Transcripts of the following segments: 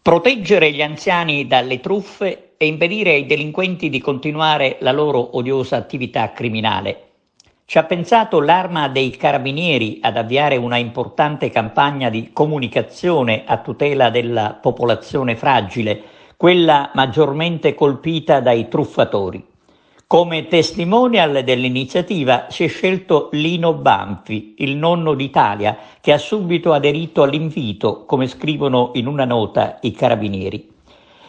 Proteggere gli anziani dalle truffe e impedire ai delinquenti di continuare la loro odiosa attività criminale. Ci ha pensato l'Arma dei Carabinieri ad avviare una importante campagna di comunicazione a tutela della popolazione fragile, quella maggiormente colpita dai truffatori. Come testimonial dell'iniziativa si è scelto Lino Banfi, il nonno d'Italia, che ha subito aderito all'invito, come scrivono in una nota i carabinieri.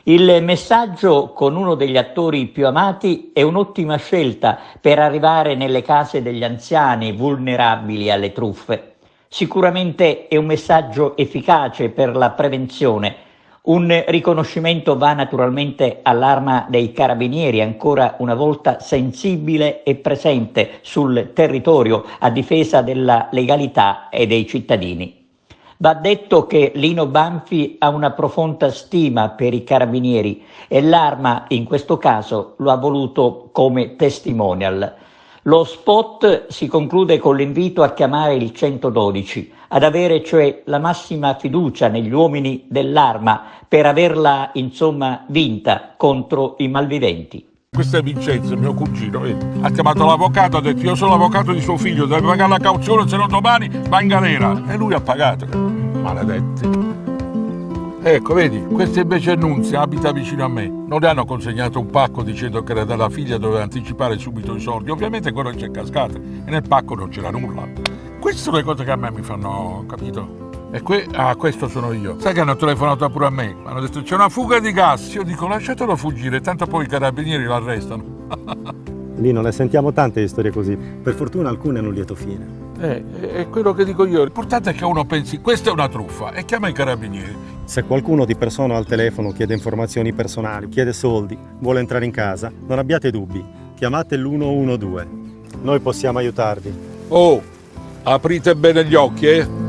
Il messaggio con uno degli attori più amati è un'ottima scelta per arrivare nelle case degli anziani vulnerabili alle truffe. Sicuramente è un messaggio efficace per la prevenzione. Un riconoscimento va naturalmente all'Arma dei Carabinieri, ancora una volta sensibile e presente sul territorio a difesa della legalità e dei cittadini. Va detto che Lino Banfi ha una profonda stima per i Carabinieri e l'Arma in questo caso lo ha voluto come testimonial. Lo spot si conclude con l'invito a chiamare il 112, ad avere cioè la massima fiducia negli uomini dell'Arma per averla insomma vinta contro i malviventi. Questo è Vincenzo, mio cugino, ha chiamato l'avvocato, ha detto io sono l'avvocato di suo figlio, deve pagare la cauzione, se no domani va in galera. E lui ha pagato. Maledetti. Ecco, vedi, questa invece è Nunzia, abita vicino a me. Non le hanno consegnato un pacco dicendo che era della figlia, doveva anticipare subito i soldi. Ovviamente quello c'è cascato e nel pacco non c'era nulla. Queste sono le cose che a me mi fanno, capito? E questo sono io. Sai che hanno telefonato pure a me? Hanno detto c'è una fuga di gas. Io dico lasciatelo fuggire, tanto poi i carabinieri lo arrestano. Lì non ne sentiamo tante di storie così. Per fortuna alcune hanno un lieto fine. È quello che dico io. L'importante è che uno pensi questa è una truffa e chiama i carabinieri. Se qualcuno di persona al telefono chiede informazioni personali, chiede soldi, vuole entrare in casa, non abbiate dubbi. Chiamate l'112. Noi possiamo aiutarvi. Oh, aprite bene gli occhi,